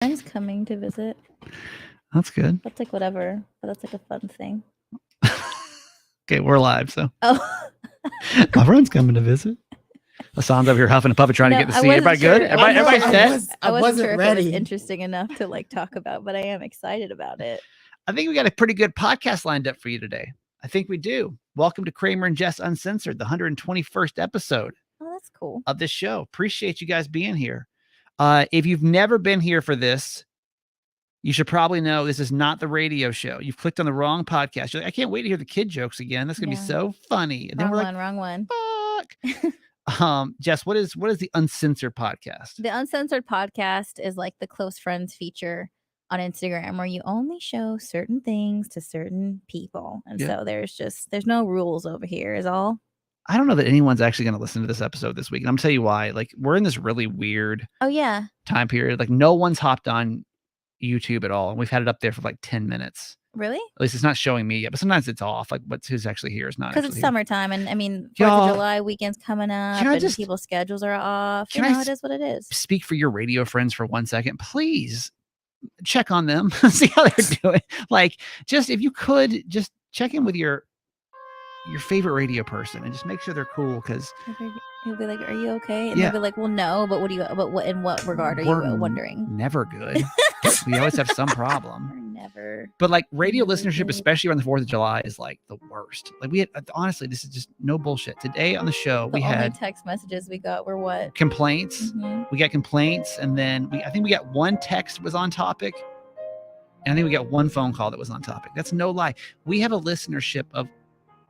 Friends coming to visit. That's good. That's like whatever, but that's like a fun thing. Okay, we're live, so. Oh. My friend's coming to visit. Hassan's over here huffing and puffing trying to get the seat. Everybody good? Everybody set? I wasn't sure ready. If it was interesting enough to like talk about, but I am excited about it. I think we got a pretty good podcast lined up for you today. I think we do. Welcome to Kramer and Jess Uncensored, the 121st episode. Oh, that's cool. Of this show. Appreciate you guys being here. If you've never been here for this, you should probably know this is not the radio show. You've clicked on the wrong podcast. You're like, I can't wait to hear the kid jokes again. That's gonna be so funny. And then wrong one. Fuck. Jess, what is the Uncensored podcast? The Uncensored podcast is like the close friends feature on Instagram where you only show certain things to certain people. And so there's no rules over here is all. I don't know that anyone's actually going to listen to this episode this week. And I'm gonna tell you why. Like, we're in this really weird time period. Like, no one's hopped on YouTube at all. And we've had it up there for like 10 minutes. Really? At least it's not showing me yet, but sometimes it's off. Like, who's actually here is not. Because it's summertime, and I mean, 4th of July weekend's coming up, and people's schedules are off. It is what it is. Speak for your radio friends for 1 second, please. Check on them, see how they're doing. Like, just if you could, just check in with your favorite radio person and just make sure they're cool. Because he'll be like, "Are you okay?" And they'll be like, "Well, no, but what in what regard are you wondering?" Never good. We always have some problem. Never. But like radio listenership, especially around the 4th of July, is like the worst. Like we had, honestly, this is just no bullshit. Today on the show, we had text messages we got were what? Complaints. Mm-hmm. We got complaints, and then I think we got one text that was on topic, and I think we got one phone call that was on topic. That's no lie. We have a listenership of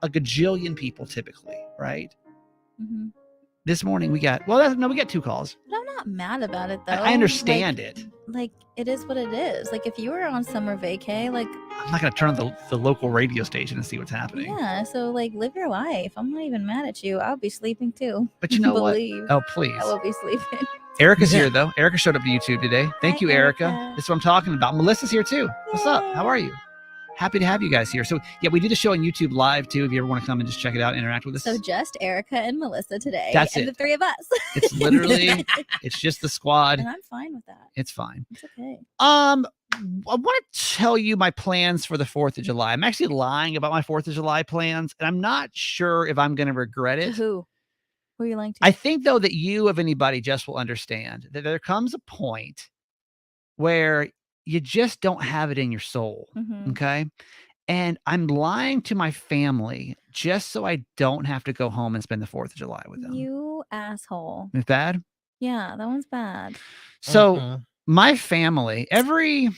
a gajillion people typically, right? Mm-hmm. This morning we got we got 2 calls. But I'm not mad about it though. I understand it. Like it is what it is. Like if you were on summer vacay, like I'm not gonna turn on the local radio station and see what's happening. Yeah, so like live your life. I'm not even mad at you. I'll be sleeping too. But you know what? Oh please. I will be sleeping. Erica's here though. Erica showed up to YouTube today. Thank you, Erica. This is what I'm talking about. Melissa's here too. What's up? How are you? Happy to have you guys here. So yeah, we do the show on YouTube live too. If you ever want to come and just check it out, interact with us. So just Erica and Melissa today. That's and it. The 3 of us. It's literally, it's just the squad. And I'm fine with that. It's fine. It's okay. I want to tell you my plans for the 4th of July. I'm actually lying about my 4th of July plans, and I'm not sure if I'm going to regret it. Who are you lying to? I think though that you, of anybody, just will understand that there comes a point where you just don't have it in your soul. Mm-hmm. Okay. And I'm lying to my family just so I don't have to go home and spend the 4th of July with them. You asshole. It's bad? Yeah, that one's bad. So my family, every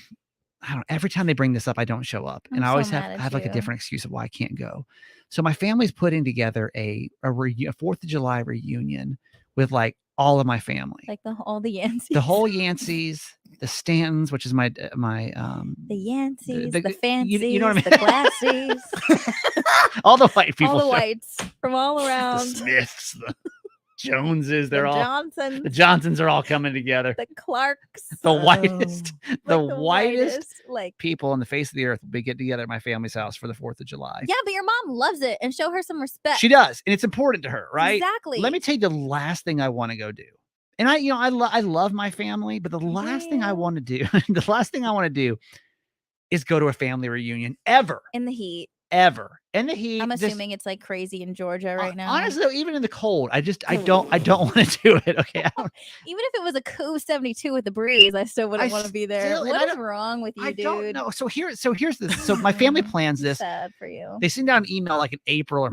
time they bring this up, I don't show up. And I always have like a different excuse of why I can't go. So my family's putting together a 4th of July reunion with like all of my family. Like all the Yanceys. The whole Yanceys, the Stantons, which is my the Yanceys, the fancies, you know what I mean? The Classies. All the white people. All the whites from all around. The Smiths, the Joneses, the Johnsons. The Johnsons are all coming together. The Clarks. The whitest, the whitest like people on the face of the earth will be getting together at my family's house for the 4th of July. Yeah, but your mom loves it, and show her some respect. She does, and it's important to her, right? Exactly. Let me tell you the last thing I want to go do. And I love my family, but the last thing I want to do, is go to a family reunion ever. In the heat. Ever. In the heat. I'm assuming it's like crazy in Georgia right now. Honestly, even in the cold, I don't want to do it. Okay. Even if it was a cool 72 with the breeze, I still wouldn't want to be there. What is wrong with you, dude? I don't know. So here's this. So my family plans this. Sad for you. They send out an email like in April, or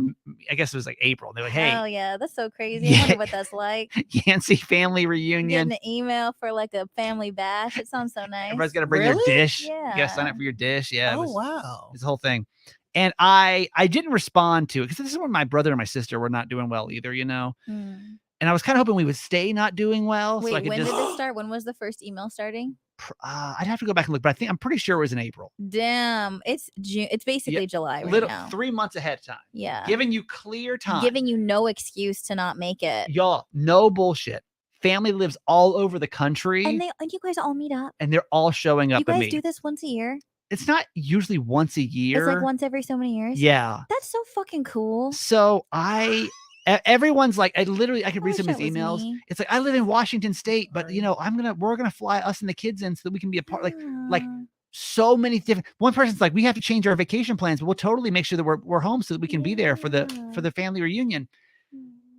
I guess it was like April. They're like, hey. Oh yeah, that's so crazy. I wonder what that's like. Yancey family reunion. Getting an email for like a family bash. It sounds so nice. Everybody's got to bring their dish. Yeah. You got to sign up for your dish. Yeah. Wow. It's the whole thing. And I didn't respond to it because this is when my brother and my sister were not doing well either, you know. And I was kind of hoping we would stay not doing well. Wait, so I could when did it start? When was the first email starting? I'd have to go back and look, but I'm pretty sure it was in April. Damn, it's June. It's basically July right now. 3 months ahead of time. Yeah, giving you clear time, giving you no excuse to not make it. Y'all, no bullshit. Family lives all over the country, and you guys all meet up, and they're all showing up. You guys do this once a year. It's not usually once a year. It's like once every so many years. Yeah. That's so fucking cool. So I everyone's like, I could read some of these emails. Me. It's like, I live in Washington State, but we're gonna fly us and the kids in so that we can be a part. Like so many different. One person's like, we have to change our vacation plans, but we'll totally make sure that we're home so that we can be there for the family reunion.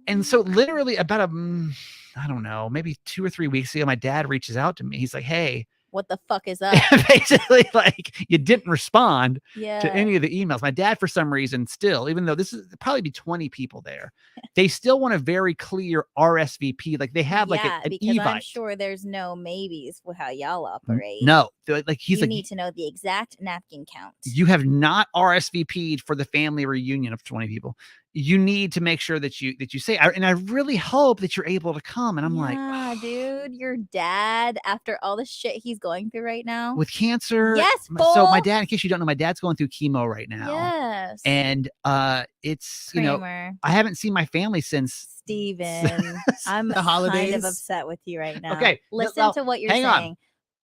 And so literally about I don't know, maybe 2 or 3 weeks ago, my dad reaches out to me. He's like, hey, what the fuck is up? Basically, like, you didn't respond to any Yeah. of the emails. My dad, for some reason, still, even though this is probably be 20 people there, they still want a very clear RSVP. Like they have like an because I'm evite. sure there's no maybes with how y'all operate. No, like he's you like, need to know the exact napkin count. you have not RSVP'd for the family reunion of 20 people. You need to make sure that you say, and I really hope that you're able to come. And I'm like, yeah, dude, your dad, after all the shit he's going through right now with cancer. Yes, so my dad, in case you don't know, my dad's going through chemo right now. Yes. And it's Kramer. I haven't seen my family since Steven. I'm the holidays. kind of upset with you right now. Okay, listen to what you're saying. On.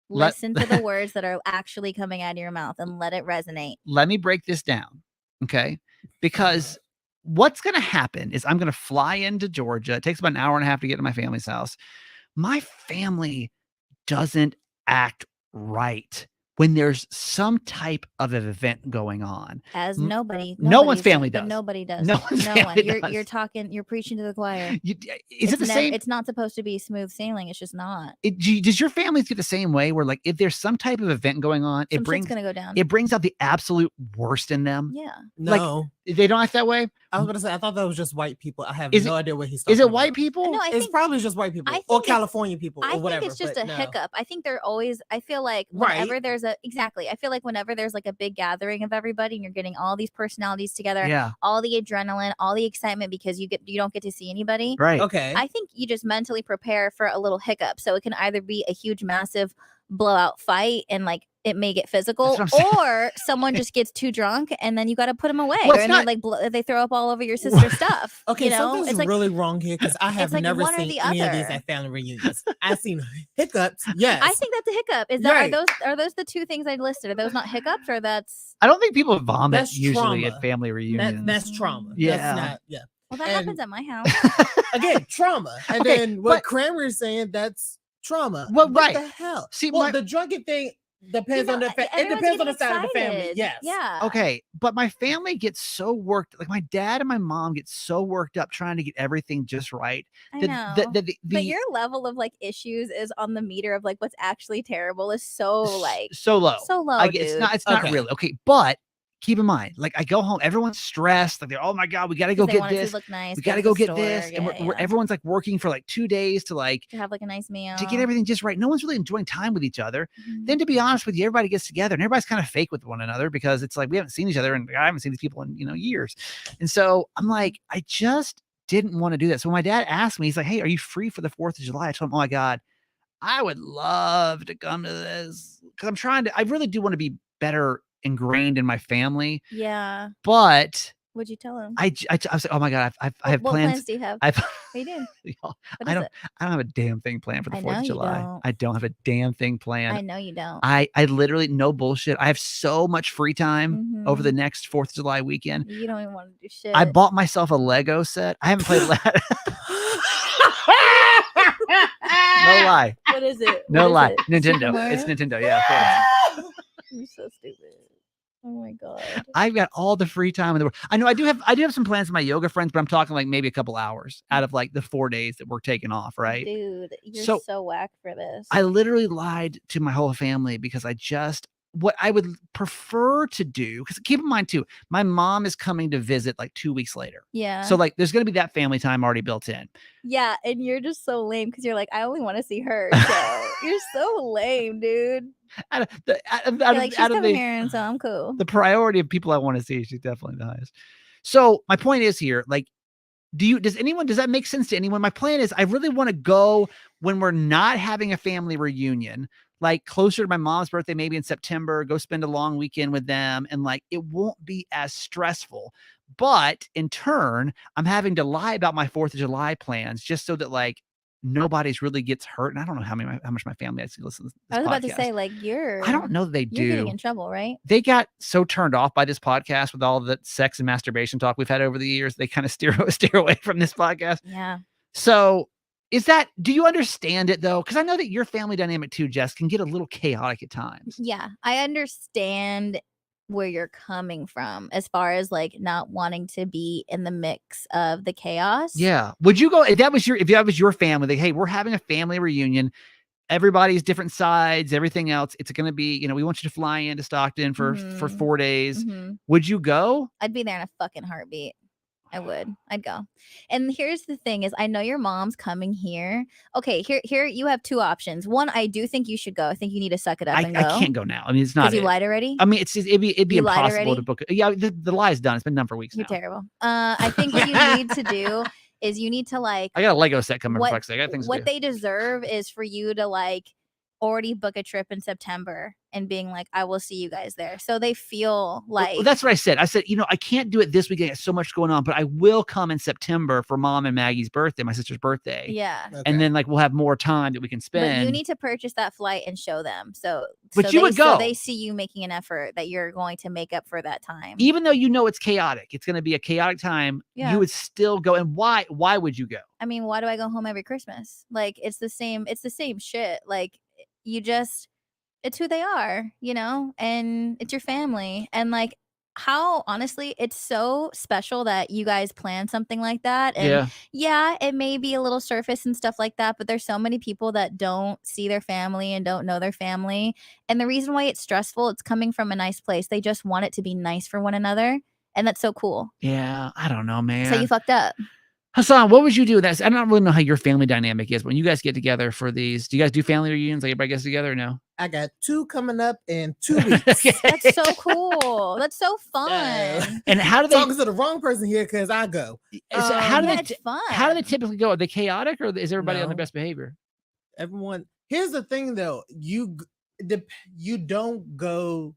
Listen to the words that are actually coming out of your mouth and let it resonate. Let me break this down, okay? Because what's going to happen is I'm going to fly into Georgia. It takes about an hour and a half to get to my family's house. My family doesn't act right when there's some type of an event going on. As no one's family does. Nobody does. No one's family does. You're preaching to the choir. Is it the same? It's not supposed to be smooth sailing. It's just not. Does your family get the same way where, like, if there's some type of event going on, shit's gonna go down. It brings out the absolute worst in them? Yeah. No. Like, they don't act that way? I was gonna say, I thought that was just white people. I have no idea what he's talking about. Is it about. white people? No, it's probably just white people or California people or whatever. I think it's just a hiccup. I think they're always, I feel like I feel like whenever there's like a big gathering of everybody and you're getting all these personalities together, all the adrenaline, all the excitement because you don't get to see anybody. Right. Okay. I think you just mentally prepare for a little hiccup. So it can either be a huge, massive blowout fight and like it may get physical, or someone just gets too drunk and then you got to put them away, they throw up all over your sister's stuff. Okay, something's really wrong here because I have never seen any of these at family reunions. I've seen hiccups. Yes, I think that's a hiccup. Is that are those the two things I listed? Are those not hiccups or that's? I don't think people vomit that's usually trauma. at family reunions. That's trauma. Yeah, that's not, Well, that happens at my house. Again, trauma. And then what Kramer is saying, that's trauma. Well, what the hell? See, the drunken thing depends on the it depends on the side of the family. Yes. Yeah. Okay, but my family gets so worked. Like my dad and my mom get so worked up trying to get everything just right. I know. But your level of like issues is on the meter of like what's actually terrible is so like so low. So low. It's not really okay, but. Keep in mind, like I go home, everyone's stressed. Like they're, oh my god, we got to go get this. Nice, we got to go get this, and everyone's like working for like 2 days to have like a nice meal to get everything just right. No one's really enjoying time with each other. Then, to be honest with you, everybody gets together and everybody's kind of fake with one another because it's like we haven't seen each other and I haven't seen these people in years. And so I'm like, I just didn't want to do that. So when my dad asked me, he's like, "Hey, are you free for the 4th of July?" I told him, "Oh my god, I would love to come to this because I really do want to be better ingrained in my family." Yeah. But what'd you tell him? I was like, oh my god, I have what plans. Plans do you have? What are you doing? I don't have a damn thing planned for the 4th of July. I don't have a damn thing planned. I know you don't. I literally, no bullshit. I have so much free time over the next 4th of July weekend. You don't even want to do shit. I bought myself a Lego set. I haven't played No lie. What is it? No lie. Nintendo. It's Nintendo. Yeah, of course. You're so stupid. Oh my god. I've got all the free time in the world. I know I do have some plans with my yoga friends, but I'm talking like maybe a couple hours out of like the 4 days that we're taking off, right? Dude, you're so whack for this. I literally lied to my whole family because what I would prefer to do, because keep in mind too, my mom is coming to visit like 2 weeks later. Yeah. So like there's gonna be that family time already built in. Yeah, and you're just so lame because you're like, I only want to see her. So you're so lame, dude. She's coming here, and so I'm cool. The priority of people I want to see, she's definitely the highest. So my point is here, like, does that make sense to anyone? My plan is I really want to go when we're not having a family reunion, like closer to my mom's birthday, maybe in September, go spend a long weekend with them. And like, it won't be as stressful, but in turn, I'm having to lie about my 4th of July plans just so that like nobody's really gets hurt. And I don't know how much my family actually listens to this I was about to podcast. say, like, I don't know that they do. You're getting in trouble, right? They got so turned off by this podcast with all the sex and masturbation talk we've had over the years. They kind of steer away from this podcast. Yeah. So do you understand it though? Because I know that your family dynamic too, Jess, can get a little chaotic at times. Yeah, I understand where you're coming from as far as like not wanting to be in the mix of the chaos. Yeah. Would you go if that was your family, like, hey, we're having a family reunion. Everybody's different sides, everything else. It's going to be, we want you to fly into Stockton for 4 days. Would you go? I'd be there in a fucking heartbeat. I would. I'd go. And here's the thing is I know your mom's coming here. Okay, here you have 2 options. One, I do think you should go. I think you need to suck it up and go. I can't go now. I mean, it's not. Because you lied already? I mean, it'd be impossible to book it. Yeah, the lie's done. It's been done for weeks now. You're terrible. I think what you need to do is you need to like I got a Lego set coming for fuck's sake. I think what they deserve is for you to like already book a trip in September and being like, I will see you guys there. So they feel like... Well, that's what I said. I said, I can't do it this weekend. I got so much going on, but I will come in September for Mom and Maggie's birthday, my sister's birthday. Yeah. Okay. And then like we'll have more time that we can spend. But you need to purchase that flight and show them. But you would go. So they see you making an effort that you're going to make up for that time. Even though it's chaotic, it's going to be a chaotic time. Yeah. You would still go. And why would you go? I mean, why do I go home every Christmas? Like it's the same shit. Like it's who they are, and it's your family. And like how honestly, it's so special that you guys plan something like that. And yeah, it may be a little surface and stuff like that, but there's so many people that don't see their family and don't know their family. And the reason why it's stressful, it's coming from a nice place. They just want it to be nice for one another. And that's so cool. Yeah, I don't know, man. So you fucked up. Hassan, what would you do with that? I don't really know how your family dynamic is. When you guys get together for these, do you guys do family reunions? Like everybody gets together or no? I got 2 coming up in 2 weeks. That's so cool. That's so fun. And how do they talking to the wrong person here? Because I go. How do they typically go? Are they chaotic or is everybody on their best behavior? Everyone. Here's the thing, though. You don't go.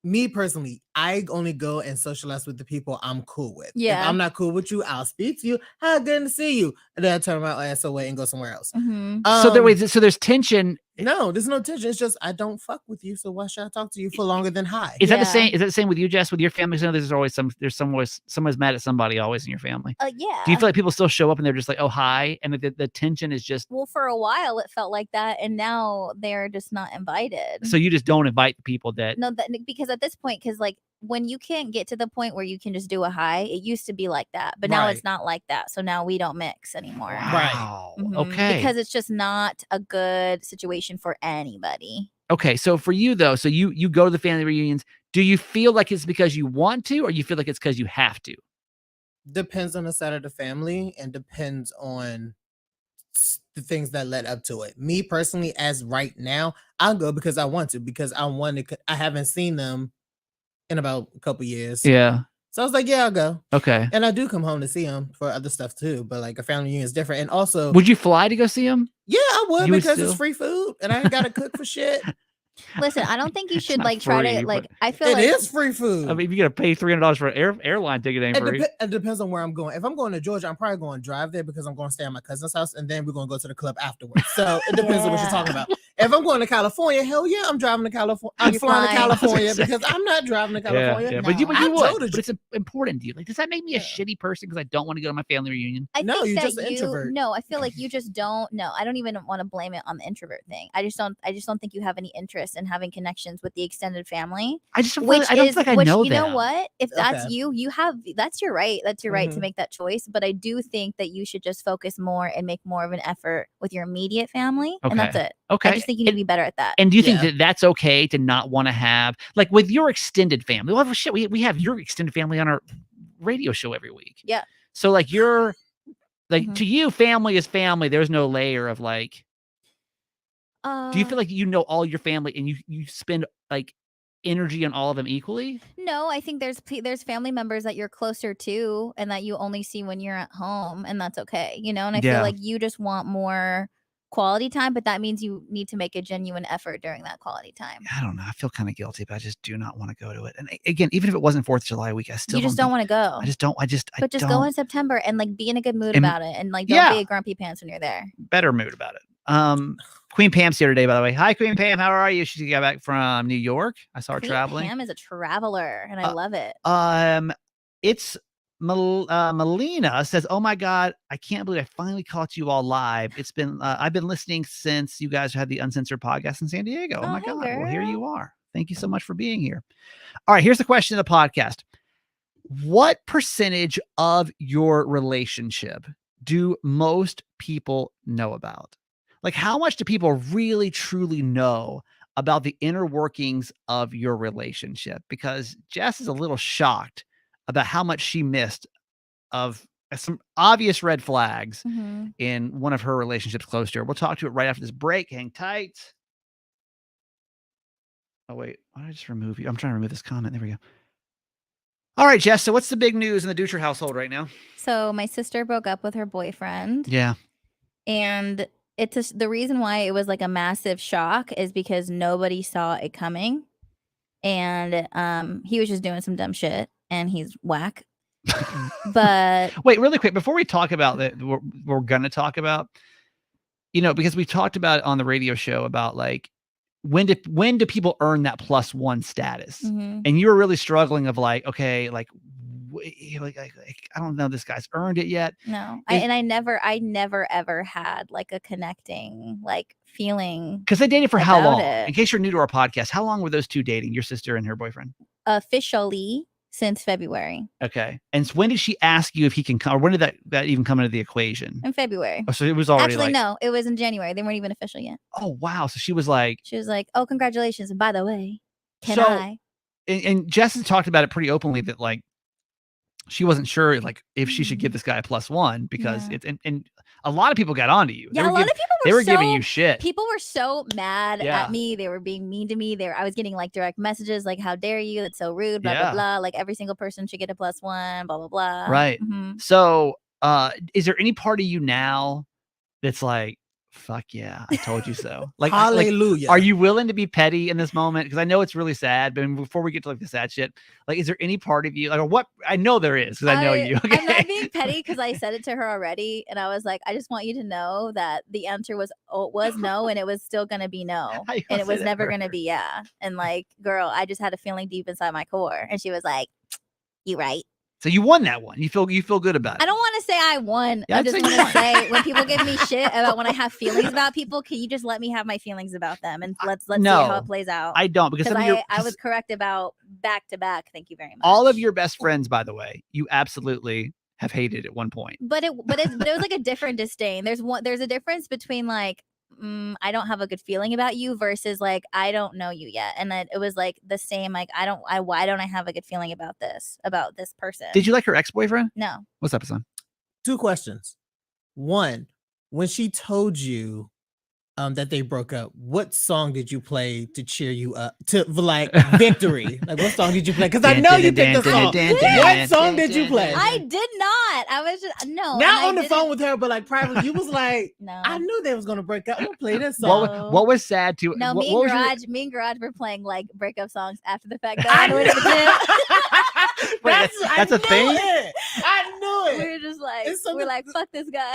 Me personally, I only go and socialize with the people I'm cool with. Yeah. If I'm not cool with you, I'll speak to you. How good to see you. And then I turn my ass away and go somewhere else. So there's tension. No, there's no tension. It's just I don't fuck with you. So why should I talk to you for longer than hi? Is that the same? Is that the same with you, Jess? With your family? So there's always someone's mad at somebody always in your family. Yeah. Do you feel like people still show up and they're just like, oh hi, and the tension is just? Well, for a while it felt like that, and now they're just not invited. So you just don't invite the people that? No, because at this point, because like when you can't get to the point where you can just do a hi, it used to be like that, but now it's not like that. So now we don't mix anymore. Wow. Okay. Because it's just not a good situation for anybody. Okay, so for you though, so you go to the family reunions. Do you feel like it's because you want to, or you feel like it's because you have to? Depends on the side of the family and depends on the things that led up to it. Me personally, as right now, I'll go because I want to, because I haven't seen them in about a couple years. Yeah. So I was like, yeah, I'll go. Okay. And I do come home to see them for other stuff too, but like a family reunion is different. And also, would you fly to go see them? Yeah, I would, because it's free food and I ain't got to cook for shit. Listen, I don't think you should like try to like. I feel it is free food. I mean, if you got to pay $300 for an airline ticket, ain't free. It depends on where I'm going. If I'm going to Georgia, I'm probably going to drive there because I'm going to stay at my cousin's house, and then we're going to go to the club afterwards. So it depends on what you're talking about. If I'm going to California, hell yeah, I'm driving to California. I'm flying to California because I'm not driving to California. Yeah. But you would. But it's important to you. Like, does that make me a shitty person because I don't want to go to my family reunion? No, you're just an introvert. No, I feel like you just don't. No, I don't even want to blame it on the introvert thing. I just don't think you have any interest in having connections with the extended family. I don't think I know that. You know what? If that's you have that's your right. That's your right to make that choice. But I do think that you should just focus more and make more of an effort with your immediate family, and that's it. Okay. I just think you need to be better at that. And do you think that that's okay to not want to have, like with your extended family? Well, shit, we have your extended family on our radio show every week. Yeah. So like to you, family is family. There's no layer of like. Do you feel like you know all your family and you spend like energy on all of them equally? No, I think there's family members that you're closer to and that you only see when you're at home, and that's okay, And I feel like you just want more quality time, but that means you need to make a genuine effort during that quality time. I don't know. I feel kind of guilty, but I just do not want to go to it. And again, even if it wasn't 4th of July week, I still you just don't want to go. I just don't. But just go in September and like be in a good mood about it, and like don't be a grumpy pants when you're there. Better mood about it. Queen Pam's here today, by the way. Hi, Queen Pam. How are you? She got back from New York. I saw her traveling. Pam is a traveler, and I love it. It's Melina says, "Oh my God, I can't believe I finally caught you all live. It's been I've been listening since you guys had the Uncensored podcast in San Diego. Oh my God, girl. Well, here you are. Thank you so much for being here." All right, here's the question of the podcast: what percentage of your relationship do most people know about? Like, how much do people really truly know about the inner workings of your relationship? Because Jess is a little shocked about how much she missed of some obvious red flags in one of her relationships close to her. We'll talk to it right after this break. Hang tight. Oh, wait. Why did I just remove you? I'm trying to remove this comment. There we go. All right, Jess. So what's the big news in the Dutcher household right now? So my sister broke up with her boyfriend. Yeah. And the reason why it was like a massive shock is because nobody saw it coming. And he was just doing some dumb shit. And he's whack. But wait, really quick, before we talk about that, we're gonna talk about, because we talked about it on the radio show about like when do people earn that +1 status, and you were really struggling of like, okay, like I don't know, this guy's earned it yet. No, I never ever had like a connecting like feeling, because they dated for how long? In case you're new to our podcast, how long were those two dating, your sister and her boyfriend? Officially since February. Okay. And so when did she ask you if he can come, or when did that even come into the equation? In February. Oh, so it was already actually no, it was in January. They weren't even official yet. Oh wow. So she was like, oh, congratulations, and by the way, and Jess has talked about it pretty openly that like she wasn't sure like if she should give this guy a +1 because it's and a lot of people got onto you. Yeah, a lot of people were giving you shit. People were so mad at me. They were being mean to me. I was getting like direct messages like, "How dare you? That's so rude." Blah blah blah. Like every single person should get a +1. Blah blah blah. Right. So, is there any part of you now that's like, fuck yeah, I told you so? Like, hallelujah. Are you willing to be petty in this moment? Because I know it's really sad, but before we get to like the sad shit, like, is there any part of you, like, or what? I know there is, because I know you. Okay? I'm not being petty because I said it to her already, and I was like, I just want you to know that the answer was no, and it was still gonna be no, and it was never gonna be yeah. And like, girl, I just had a feeling deep inside my core, and she was like, "You right." So you won that one. You feel good about it. I don't want to say I won. I just want to say when people give me shit about when I have feelings about people, can you just let me have my feelings about them and let's see how it plays out? I don't, because I was correct about back to back. Thank you very much. All of your best friends, by the way, you absolutely have hated at one point. But it was like a different disdain. There's a difference between like, I don't have a good feeling about you versus like, I don't know you yet. And then it was like the same, like, why don't I have a good feeling about this person? Did you like her ex-boyfriend? No. What's up, son? 2 questions. One, when she told you that they broke up, what song did you play to cheer you up to like victory? Like, what song did you play? Because I know you picked the song. What song did you play? I did not. I was just not on the phone with her, but like private. You was like, no. I knew they was gonna break up. I'm gonna play this song. What was sad to? No, me and Garage were playing like breakup songs after the fact. That's a thing. I knew it. We were just like, we're like, fuck this guy.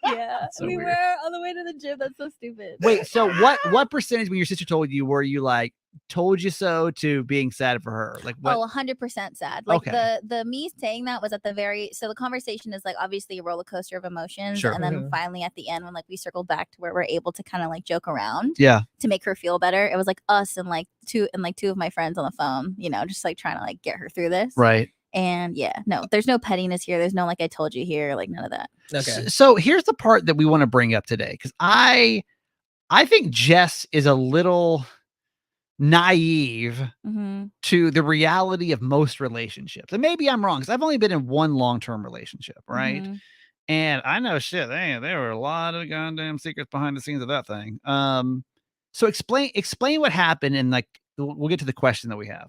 Yeah, so we were on the way to the gym. That's so stupid. Wait, so what percentage when your sister told you were you like told you so to being sad for her? Like what? 100% sad. Like the me saying that was at the very, so the conversation is like obviously a roller coaster of emotions. Sure. And then finally at the end when like we circled back to where we're able to kind of like joke around. Yeah. To make her feel better. It was like us and like two of my friends on the phone, just like trying to like get her through this. Right. And yeah, no, there's no pettiness here. There's no like I told you here, like none of that. Okay. So here's the part that we want to bring up today, because I think Jess is a little naive to the reality of most relationships. And maybe I'm wrong, because I've only been in one long-term relationship, right? And I know shit. There were a lot of goddamn secrets behind the scenes of that thing. So explain what happened, and like we'll get to the question that we have.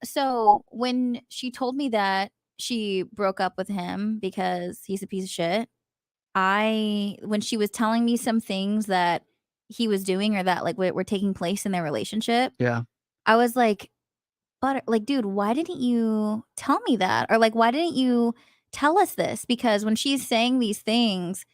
So when she told me that she broke up with him because he's a piece of shit, when she was telling me some things that he was doing or that like were taking place in their relationship, I was like, but like, dude, why didn't you tell me that? Or like, why didn't you tell us this? Because when she's saying these things,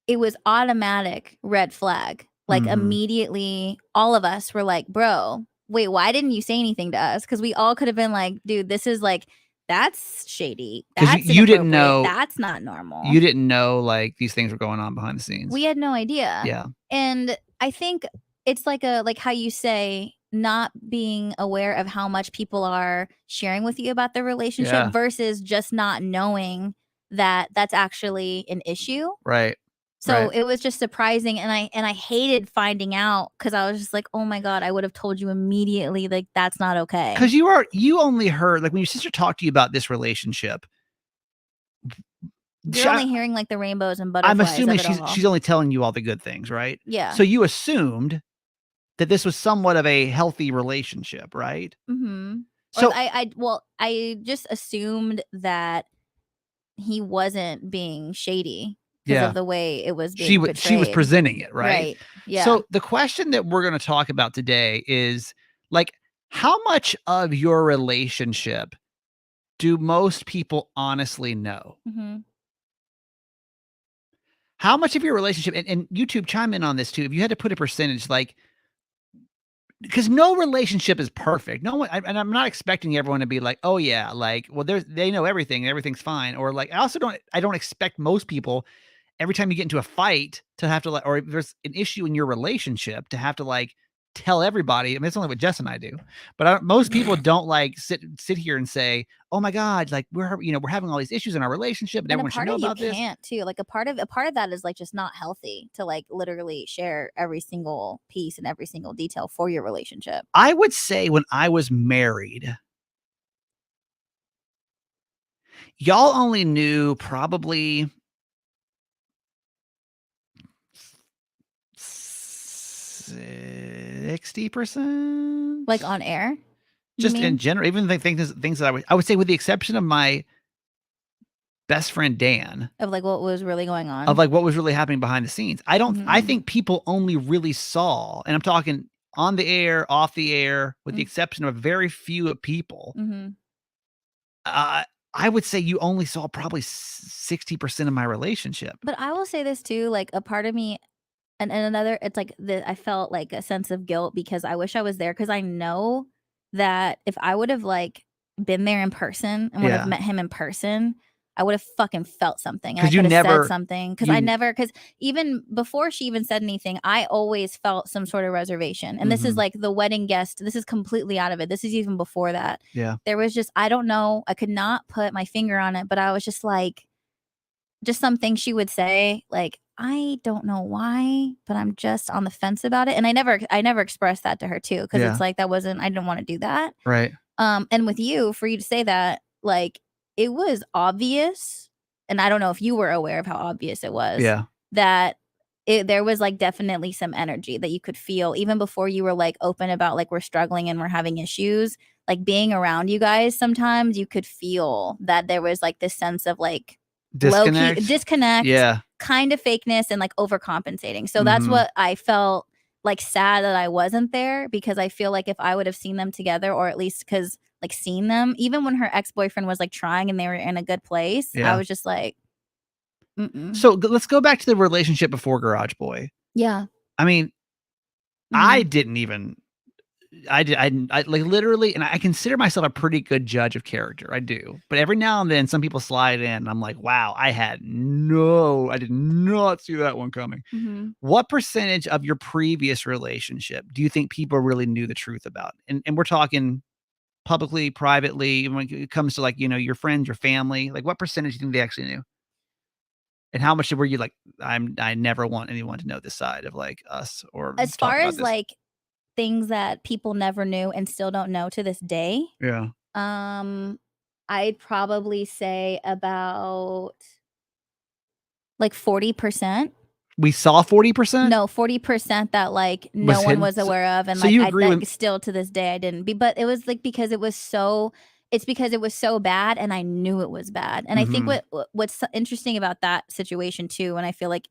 it was automatic red flag. Like immediately all of us were like, bro, wait, why didn't you say anything to us? Because we all could have been like, dude, this is like, that's shady. That's you didn't know. That's not normal. You didn't know like these things were going on behind the scenes. We had no idea. Yeah. And I think it's like how you say, not being aware of how much people are sharing with you about their relationship versus just not knowing that that's actually an issue. Right. So it was just surprising, and I hated finding out because I was just like, oh my God, I would have told you immediately, like that's not okay. Because you only heard like when your sister talked to you about this relationship. You're only hearing like the rainbows and butterflies. I'm assuming she's only telling you all the good things, right? Yeah. So you assumed that this was somewhat of a healthy relationship, right? Mm-hmm. So I just assumed that he wasn't being shady because of the way it was being portrayed. She was presenting it, right? Yeah. So the question that we're going to talk about today is like, how much of your relationship do most people honestly know? Mm-hmm. How much of your relationship, and YouTube chime in on this too, if you had to put a percentage, like, because no relationship is perfect. No one, and I'm not expecting everyone to be like, oh yeah, like, well, they know everything, everything's fine. Or like, I don't expect most people every time you get into a fight to have to like, or if there's an issue in your relationship to have to like tell everybody. I mean, it's only what Jess and I do, but most people don't like sit here and say, oh my God, like we're having all these issues in our relationship and everyone should know about this. Can't too. Like a part of that is like just not healthy to like literally share every single piece and every single detail for your relationship. I would say when I was married, y'all only knew probably 60%, like on air, just in general. Even things that I would say, with the exception of my best friend Dan, of like what was really going on, of like what was really happening behind the scenes. I think people only really saw, and I'm talking on the air, off the air, with the exception of a very few people. I would say you only saw probably 60% of my relationship. But I will say this too, like a part of me. And another, it's like I felt like a sense of guilt because I wish I was there, because I know that if I would have like been there in person and would have met him in person, I would have fucking felt something. And I could have said something because even before she even said anything, I always felt some sort of reservation. And this is like the wedding guest. This is completely out of it. This is even before that. Yeah. There was just, I don't know. I could not put my finger on it, but I was just like, just something she would say, like, I don't know why, but I'm just on the fence about it. And I never expressed that to her too, because it's like I didn't want to do that. Right. And with you, for you to say that, like, it was obvious, and I don't know if you were aware of how obvious it was. Yeah. That there was like definitely some energy that you could feel even before you were like open about like we're struggling and we're having issues. Like being around you guys, sometimes you could feel that there was like this sense of like disconnect, kind of fakeness, and like overcompensating. So that's what I felt like, sad that I wasn't there, because I feel like if I would have seen them together, or at least because like seen them, even when her ex-boyfriend was like trying and they were in a good place, I was just like, So let's go back to the relationship before Garage Boy. Yeah. I mean, I didn't even, I like literally, and I consider myself a pretty good judge of character. I do. But every now and then some people slide in and I'm like, wow, I did not see that one coming. What percentage of your previous relationship do you think people really knew the truth about? And we're talking publicly, privately, when it comes to like, your friends, your family, like what percentage do you think they actually knew? And how much were you like, I never want anyone to know this side of like us, or as far as like things that people never knew and still don't know to this day? Yeah. I'd probably say about like 40%. We saw 40%? No, 40% that like no one was aware of. And so like still to this day I didn't be, but it was like because it was so it's because it was so bad and I knew it was bad. And I think what's interesting about that situation too, and I feel like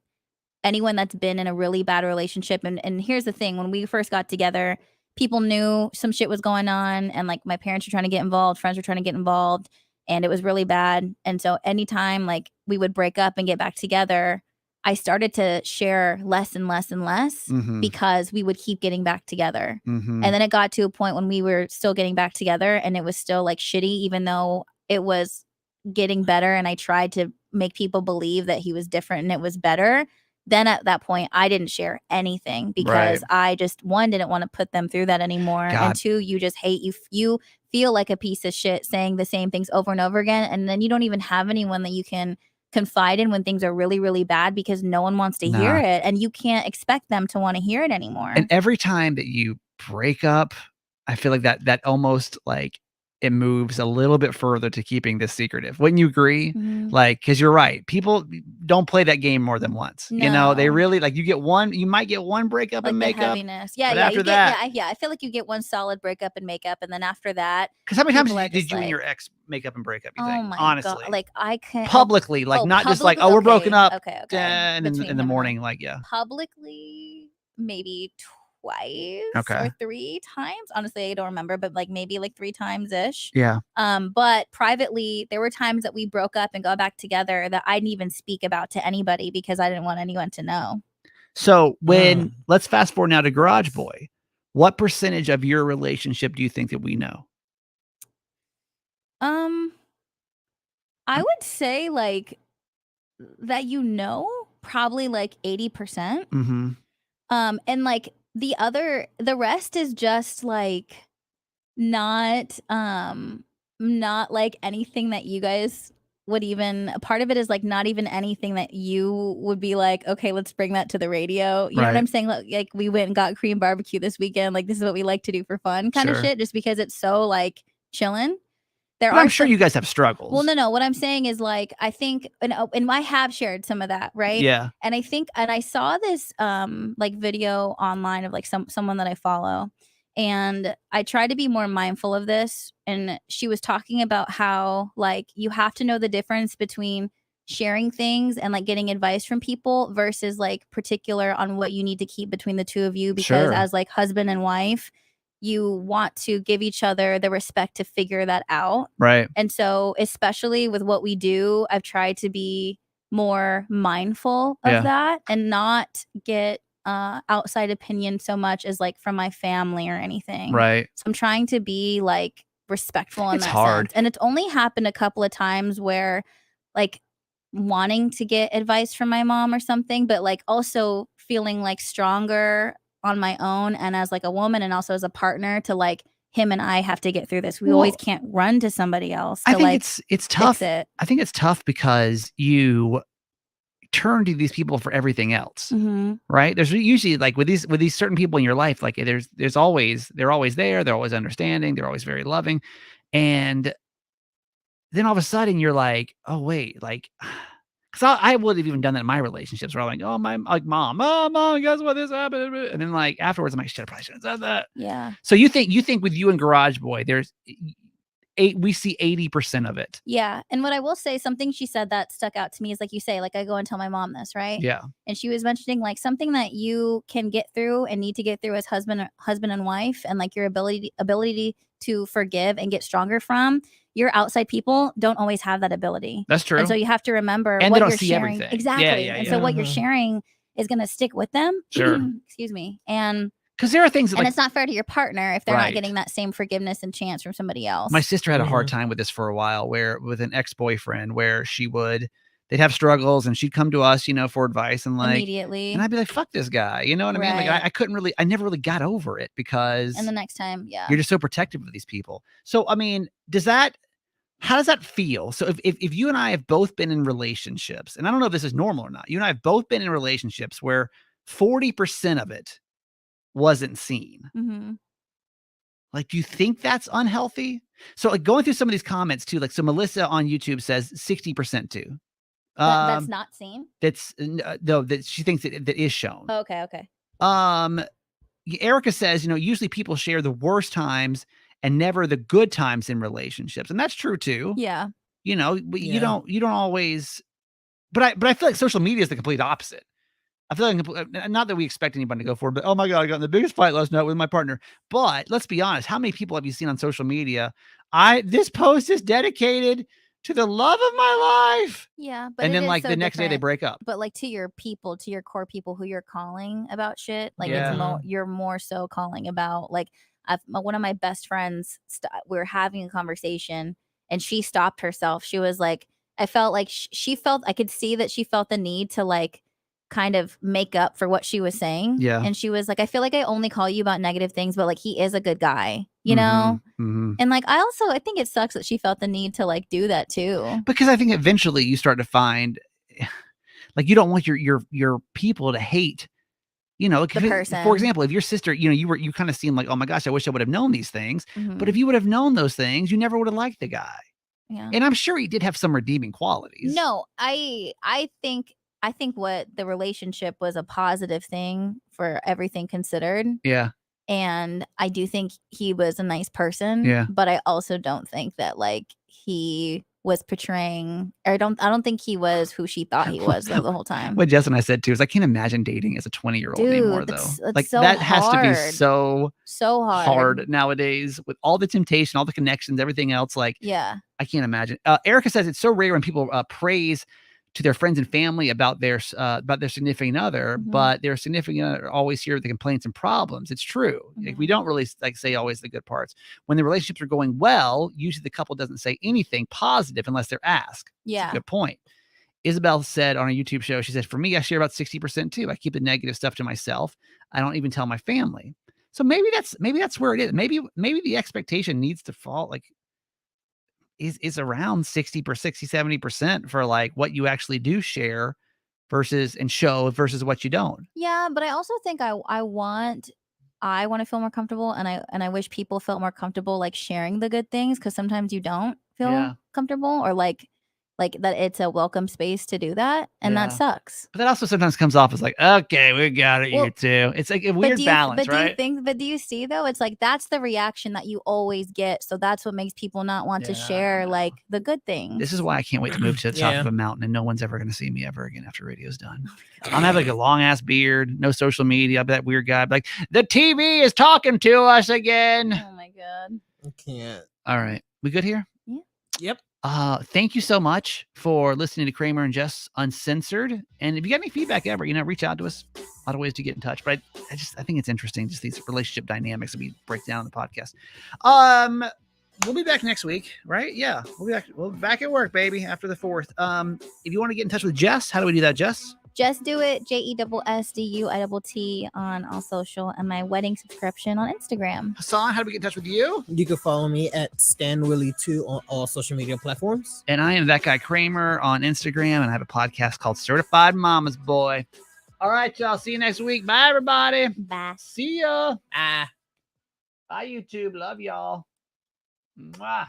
anyone that's been in a really bad relationship, and here's the thing, when we first got together, people knew some shit was going on, and like my parents were trying to get involved, friends were trying to get involved, and it was really bad. And so anytime like we would break up and get back together, I started to share less and less and less because we would keep getting back together. And then it got to a point when we were still getting back together and it was still like shitty, even though it was getting better. And I tried to make people believe that he was different and it was better. Then at that point, I didn't share anything because I just, one, didn't want to put them through that anymore. God. And two, you just hate, you feel like a piece of shit saying the same things over and over again. And then you don't even have anyone that you can confide in when things are really, really bad because no one wants to hear it. And you can't expect them to want to hear it anymore. And every time that you break up, I feel like that almost like it moves a little bit further to keeping this secretive. Wouldn't you agree? Like, because you're right. People don't play that game more than once. No. You know, they really like you might get one breakup like and makeup. Heaviness. Yeah, but after that, I feel like you get one solid breakup and makeup, and then after that, because how many times did you and your ex make up and break up? You think? My honestly, God. Like I can't publicly, like not just like we're broken up. Okay. And in the morning, like publicly, maybe twice or 3 times. Honestly, I don't remember, but like maybe like 3 times ish. Yeah. But privately, there were times that we broke up and got back together that I didn't even speak about to anybody because I didn't want anyone to know. So let's fast forward now to Garage Boy. What percentage of your relationship do you think that we know? I would say like that, probably like 80%. And like the rest is just like not like anything that you guys would even, part of it is like not even anything that you would be like, okay, let's bring that to the radio. You know what I'm saying? Like we went and got Korean barbecue this weekend. Like this is what we like to do for fun kind of shit, just because it's so like chilling. I'm sure you guys have struggles. Well, no. What I'm saying is like, I think, and I have shared some of that, right? Yeah. And I think, and I saw this like video online of like someone that I follow, and I try to be more mindful of this. And she was talking about how like you have to know the difference between sharing things and like getting advice from people versus like particular on what you need to keep between the two of you, because as like husband and wife, you want to give each other the respect to figure that out. Right. And so, especially with what we do, I've tried to be more mindful of that and not get outside opinion so much as like from my family or anything. Right. So I'm trying to be like respectful in that sense. And it's only happened a couple of times where like wanting to get advice from my mom or something, but like also feeling like stronger on my own and as like a woman and also as a partner to like him and I have to get through this. We always can't run to somebody else to, I think it's tough. I think it's tough because you turn to these people for everything else. Right? There's usually like with these certain people in your life, like they're always there, they're always understanding, they're always very loving. And then all of a sudden you're like, oh wait, like, because I would have even done that in my relationships where I'm like, oh, mom, guess what, this happened? And then like afterwards, I'm like, shit, I probably shouldn't have said that. Yeah. So you think with you and Garage Boy, we see 80% of it. Yeah. And what I will say, something she said that stuck out to me is like you say, like I go and tell my mom this, right? Yeah. And she was mentioning like something that you can get through and need to get through as husband and wife, and like your ability to forgive and get stronger from. Your outside people don't always have that ability. That's true. And so you have to remember and what they don't you're see sharing. Everything. Exactly. Yeah. And so what you're sharing is going to stick with them. Sure. Excuse me. And because there are things that, and like, it's not fair to your partner if they're not getting that same forgiveness and chance from somebody else. My sister had a hard time with this for a while, where with an ex-boyfriend, where they'd have struggles and she'd come to us, for advice and like immediately. And I'd be like, fuck this guy. You know what I mean? Like I never really got over it because. And the next time, you're just so protective of these people. So, I mean, how does that feel? So if you and I have both been in relationships, and I don't know if this is normal or not, you and I have both been in relationships where 40% of it wasn't seen. Like, do you think that's unhealthy? So like going through some of these comments too, like, so Melissa on YouTube says 60% too. That's not seen. That's no, that she thinks that is shown. Okay. Erica says, usually people share the worst times and never the good times in relationships. And that's true too. Yeah. You know, but you don't always, but I feel like social media is the complete opposite. I feel like, not that we expect anybody to go for it, but oh my God, I got in the biggest fight last night with my partner. But let's be honest, how many people have you seen on social media? This post is dedicated to the love of my life. Yeah. But and then like the next day they break up. But like to your core people who you're calling about shit, like you're more so calling about like one of my best friends, we were having a conversation and she stopped herself. She was like, I felt like I could see that she felt the need to like kind of make up for what she was saying. Yeah. And she was like, I feel like I only call you about negative things, but like he is a good guy, you know? And like I think it sucks that she felt the need to like do that too. Because I think eventually you start to find like you don't want your people to hate, you know, the person. For example, if your sister, you know, you kind of seem like, oh my gosh, I wish I would have known these things. But if you would have known those things, you never would have liked the guy. Yeah. And I'm sure he did have some redeeming qualities. No, I think what the relationship was a positive thing for everything considered. Yeah. And I do think he was a nice person. Yeah. But I also don't think that like he was portraying, or I don't think he was who she thought he was the whole time. What Jess and I said too is I can't imagine dating as a 20-year-old anymore though. Like so that has hard. to be so hard nowadays with all the temptation, all the connections, everything else. Like, yeah, I can't imagine. Erica says it's so rare when people praise to their friends and family about their significant other, but their significant other always hear the complaints and problems. It's true. Like, we don't really like say always the good parts. When the relationships are going well, usually the couple doesn't say anything positive unless they're asked. Yeah. That's a good point. Isabel said on a YouTube show, she said, for me, I share about 60% too. I keep the negative stuff to myself. I don't even tell my family. So maybe that's where it is. Maybe the expectation needs to fall, like, is around 60 70% for like what you actually do share versus what you don't. Yeah, but I also think I want to feel more comfortable, and I wish people felt more comfortable like sharing the good things, because sometimes you don't feel comfortable, or like that it's a welcome space to do that, and that sucks. But that also sometimes comes off as like, okay, we got it, you too. It's like a weird balance, right? But do you see though? It's like that's the reaction that you always get, so that's what makes people not want to share like the good things. This is why I can't wait to move to the top of a mountain and no one's ever going to see me ever again after radio's done. I'm gonna have like a long ass beard, no social media. I'll be that weird guy. I'll be like, the TV is talking to us again. Oh my God. I can't. All right, we good here? Yeah. Yep. Thank you so much for listening to Kramer and Jess Uncensored. And if you got any feedback ever, reach out to us. A lot of ways to get in touch. But I think it's interesting, just these relationship dynamics that we break down in the podcast. We'll be back next week, right? Yeah, we'll be back at work, baby, after the 4th. If you want to get in touch with Jess, how do we do that, Jess? Just do it, JESSDUITT on all social, and my wedding subscription on Instagram. Hassan, how do we get in touch with you? You can follow me at StanWillie2 on all social media platforms. And I am that guy Kramer on Instagram, and I have a podcast called Certified Mama's Boy. All right, y'all. See you next week. Bye, everybody. Bye. See ya. Bye, YouTube. Love y'all. Mwah.